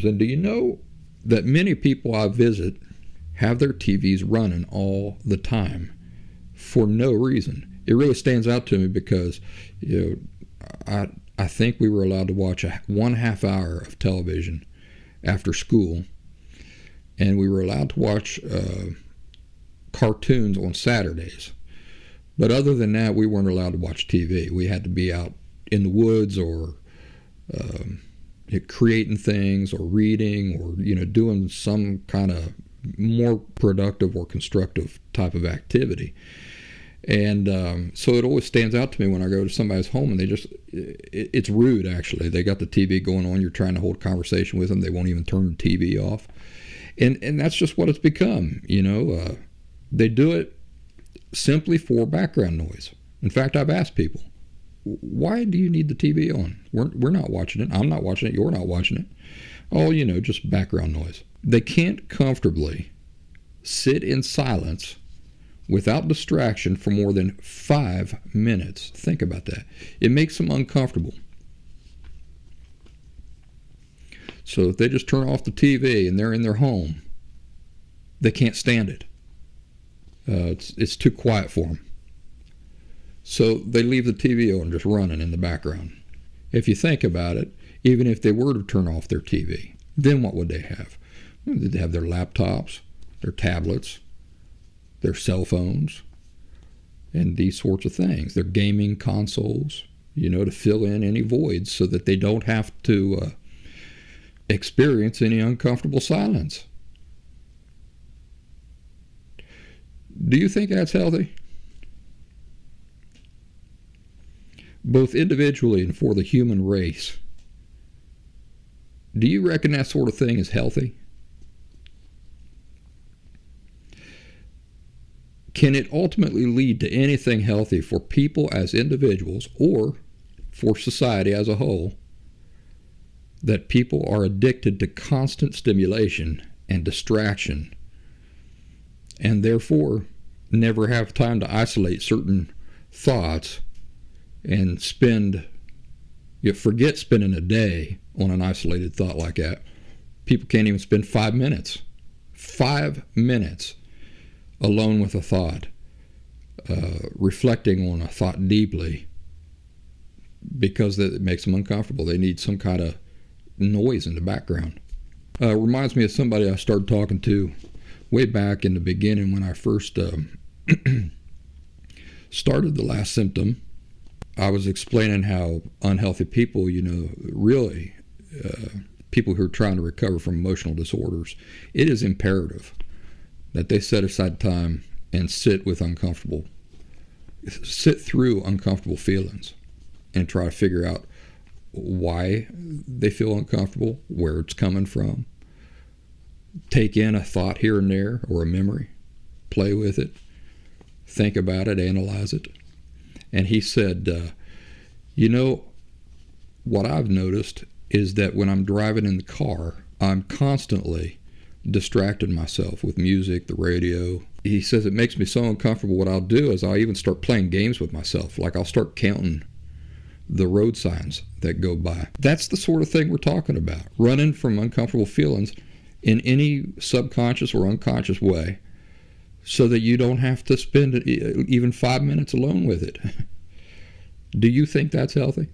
And do you know that many people I visit have their TVs running all the time for no reason? It really stands out to me because, I think we were allowed to watch 1/2 hour of television after school, and we were allowed to watch cartoons on Saturdays. But other than that, we weren't allowed to watch TV. We had to be out in the woods or creating things or reading or doing some kind of more productive or constructive type of activity. And so it always stands out to me when I go to somebody's home and it's rude actually. They got the TV going on, you're trying to hold a conversation with them, they won't even turn the TV off. And that's just what it's become, They do it simply for background noise. In fact, I've asked people, why do you need the TV on? We're not watching it. I'm not watching it. You're not watching it. Oh, just background noise. They can't comfortably sit in silence without distraction for more than 5 minutes. Think about that. It makes them uncomfortable. So if they just turn off the TV and they're in their home, they can't stand it. It's too quiet for them. So they leave the TV on just running in the background. If you think about it, even if they were to turn off their TV, then what would they have? They'd have their laptops, their tablets, their cell phones, and these sorts of things. Their gaming consoles, to fill in any voids so that they don't have to experience any uncomfortable silence. Do you think that's healthy? Both individually and for the human race. Do you reckon that sort of thing is healthy? Can it ultimately lead to anything healthy for people as individuals or for society as a whole that people are addicted to constant stimulation and distraction and therefore never have time to isolate certain thoughts and forget spending a day on an isolated thought like that? People can't even spend 5 minutes alone with a thought, reflecting on a thought deeply, because it makes them uncomfortable. They need some kind of noise in the background. Reminds me of somebody I started talking to way back in the beginning when I first started the last symptom. I was explaining how unhealthy people, really, people who are trying to recover from emotional disorders, it is imperative that they set aside time and sit through uncomfortable feelings and try to figure out why they feel uncomfortable, where it's coming from. Take in a thought here and there or a memory, play with it, think about it, analyze it. And he said, what I've noticed is that when I'm driving in the car, I'm constantly distracting myself with music, the radio. He says it makes me so uncomfortable. What I'll do is I'll even start playing games with myself. Like I'll start counting the road signs that go by. That's the sort of thing we're talking about. Running from uncomfortable feelings in any subconscious or unconscious way so that you don't have to spend even 5 minutes alone with it. Do you think that's healthy?